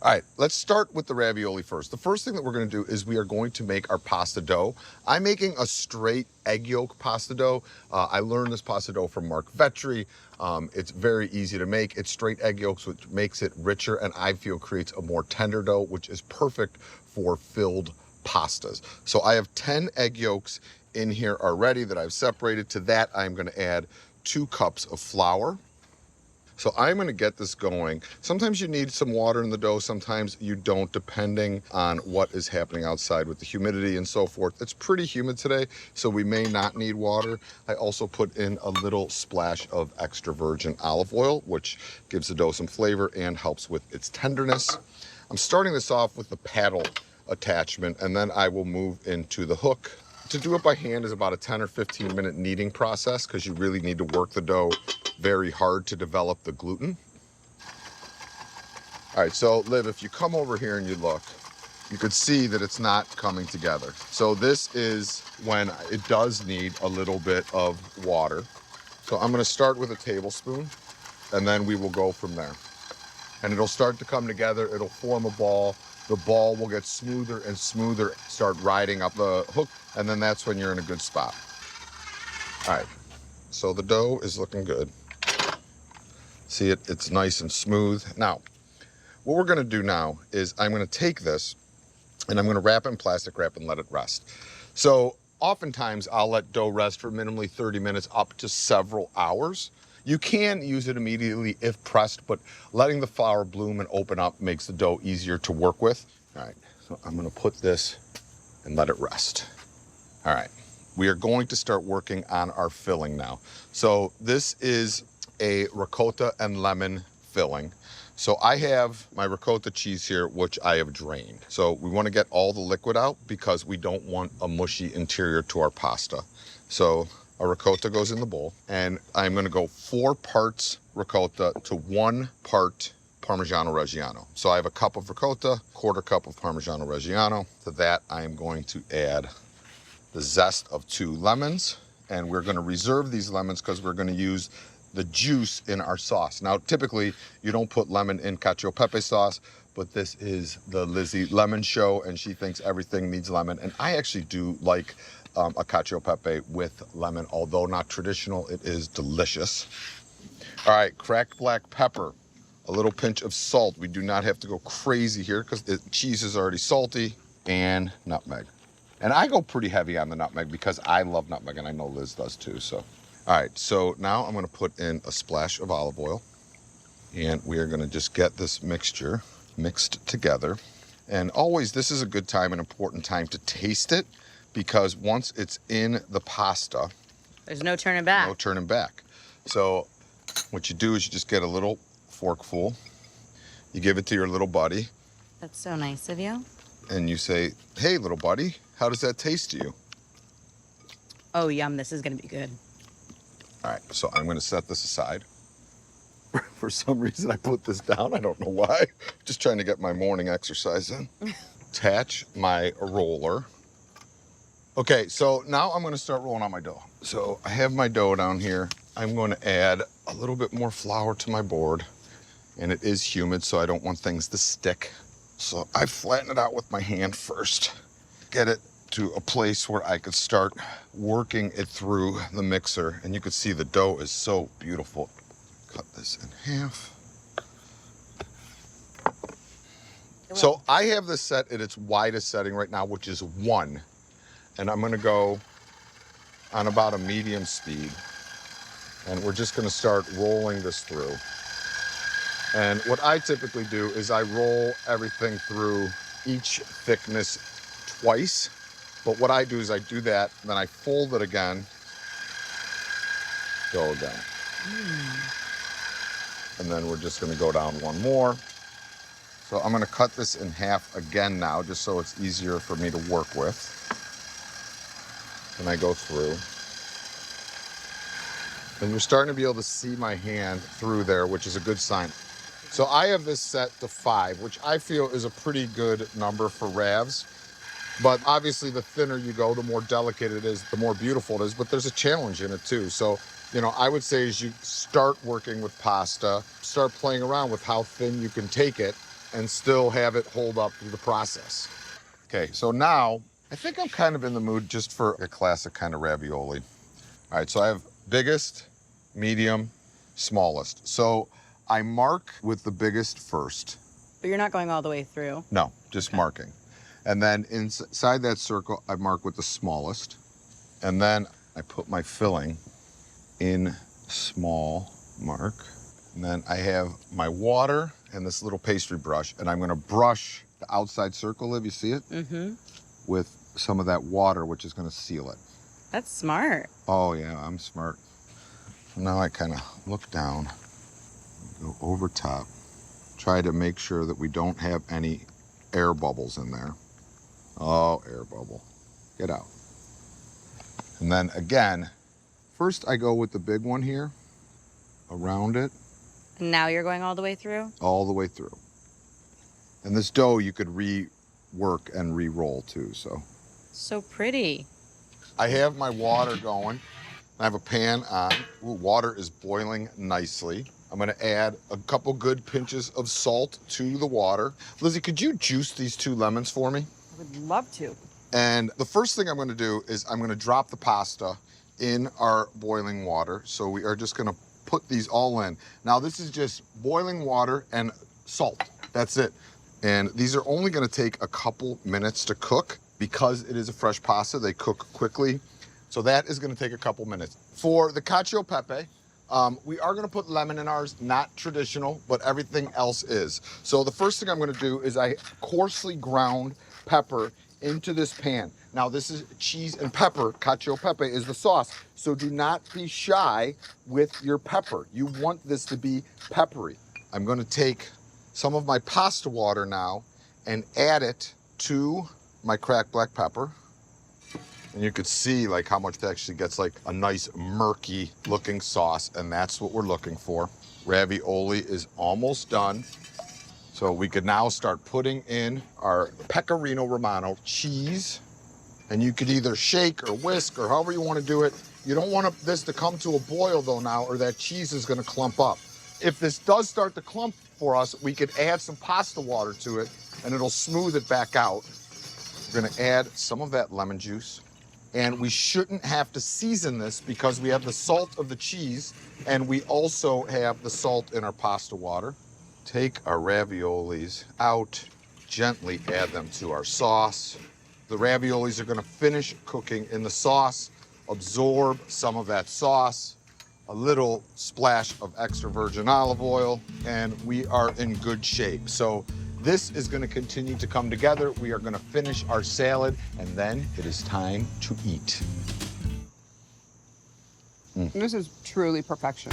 All right, let's start with the ravioli first. The first thing that we're gonna do is we are going to make our pasta dough. I'm making a straight egg yolk pasta dough. I learned this pasta dough from Mark Vetri. It's very easy to make. It's straight egg yolks, which makes it richer and I feel creates a more tender dough, which is perfect for filled pastas. So I have 10 egg yolks in here already that I've separated. To that, I'm gonna add 2 cups of flour. So I'm gonna get this going. Sometimes you need some water in the dough, sometimes you don't, depending on what is happening outside with the humidity and so forth. It's pretty humid today, so we may not need water. I also put in a little splash of extra virgin olive oil, which gives the dough some flavor and helps with its tenderness. I'm starting this off with the paddle attachment, and then I will move into the hook. To do it by hand is about a 10 or 15 minute kneading process because you really need to work the dough very hard to develop the gluten. All right, so Liv, if you come over here and you look, you could see that it's not coming together. So this is when it does need a little bit of water. So I'm gonna start with a tablespoon and then we will go from there. And it'll start to come together, it'll form a ball. The ball will get smoother and smoother, start riding up the hook, and then that's when you're in a good spot. All right, so the dough is looking good. See it, it's nice and smooth. Now, what we're gonna do now is I'm gonna take this and I'm gonna wrap it in plastic wrap and let it rest. So oftentimes I'll let dough rest for minimally 30 minutes up to several hours. You can use it immediately if pressed, but letting the flour bloom and open up makes the dough easier to work with. All right, so I'm gonna put this and let it rest. All right, we are going to start working on our filling now. So this is a ricotta and lemon filling. So I have my ricotta cheese here, which I have drained. So we wanna get all the liquid out because we don't want a mushy interior to our pasta. So a ricotta goes in the bowl, and I'm gonna go 4 parts ricotta to 1 part Parmigiano Reggiano. So I have a cup of ricotta, 1/4 cup of Parmigiano Reggiano. To that, I am going to add the zest of 2 lemons, and we're gonna reserve these lemons because we're gonna use the juice in our sauce. Now, typically, you don't put lemon in Cacio Pepe sauce, but this is the Lizzie lemon show, and she thinks everything needs lemon, and I actually do like a Cacio Pepe with lemon, although not traditional, it is delicious. All right, cracked black pepper, a little pinch of salt. We do not have to go crazy here because the cheese is already salty, and nutmeg. And I go pretty heavy on the nutmeg because I love nutmeg, and I know Liz does too, so. All right, so now I'm gonna put in a splash of olive oil, and we are gonna just get this mixture mixed together. And always, this is a good time, an important time to taste it, because once it's in the pasta, there's no turning back. No turning back. So what you do is you just get a little forkful, you give it to your little buddy. That's so nice of you. And you say, hey, little buddy, how does that taste to you? Oh, yum, this is gonna be good. All right, so I'm gonna set this aside. For some reason, I put this down. I don't know why. Just trying to get my morning exercise in. Attach my roller. Okay, so now I'm gonna start rolling out my dough. So I have my dough down here. I'm going to add a little bit more flour to my board, and it is humid, so I don't want things to stick. So I flatten it out with my hand first. Get it to a place where I could start working it through the mixer, and you can see the dough is so beautiful. Cut this in half. So I have this set at its widest setting right now, which is 1. And I'm gonna go on about a medium speed. And we're just gonna start rolling this through. And what I typically do is I roll everything through each thickness twice. But what I do is I do that, then I fold it again, go again. And then we're just gonna go down 1 more. So I'm gonna cut this in half again now, just so it's easier for me to work with. And I go through. And you're starting to be able to see my hand through there, which is a good sign. So I have this set to 5, which I feel is a pretty good number for ravs. But obviously the thinner you go, the more delicate it is, the more beautiful it is, but there's a challenge in it too. So, you know, I would say as you start working with pasta, start playing around with how thin you can take it and still have it hold up through the process. Okay, so now I think I'm kind of in the mood just for a classic kind of ravioli. All right, so I have biggest, medium, smallest. So I mark with the biggest first. But you're not going all the way through. No, just marking. And then inside that circle, I mark with the smallest. And then I put my filling in small mark. And then I have my water and this little pastry brush, and I'm gonna brush the outside circle, Liv, you see it? Mm-hmm. With some of that water, which is gonna seal it. That's smart. Oh yeah, I'm smart. Now I kind of look down, go over top, try to make sure that we don't have any air bubbles in there. Oh, air bubble, get out. And then again, first I go with the big one here, around it. And now you're going all the way through? All the way through. And this dough you could rework and re-roll too, so. So pretty. I have my water going. I have a pan on. Ooh, water is boiling nicely. I'm gonna add a couple good pinches of salt to the water. Lizzie, could you juice these 2 lemons for me? I would love to. And the first thing I'm gonna do is I'm gonna drop the pasta in our boiling water. So we are just gonna put these all in. Now this is just boiling water and salt, that's it. And these are only gonna take a couple minutes to cook. Because it is a fresh pasta, they cook quickly. So that is gonna take a couple minutes. For the Cacio Pepe, we are gonna put lemon in ours, not traditional, but everything else is. So the first thing I'm gonna do is I coarsely ground pepper into this pan. Now this is cheese and pepper. Cacio Pepe is the sauce. So do not be shy with your pepper. You want this to be peppery. I'm gonna take some of my pasta water now and add it to my cracked black pepper. And you could see like how much that actually gets like a nice murky looking sauce, and that's what we're looking for. Ravioli is almost done. So we could now start putting in our pecorino romano cheese. And you could either shake or whisk or however you want to do it. You don't want this to come to a boil though now, or that cheese is going to clump up. If this does start to clump for us, we could add some pasta water to it and it'll smooth it back out. We're gonna add some of that lemon juice. And we shouldn't have to season this because we have the salt of the cheese and we also have the salt in our pasta water. Take our raviolis out, gently add them to our sauce. The raviolis are gonna finish cooking in the sauce, absorb some of that sauce, a little splash of extra virgin olive oil, and we are in good shape. So this is gonna continue to come together. We are gonna finish our salad, and then it is time to eat. This is truly perfection.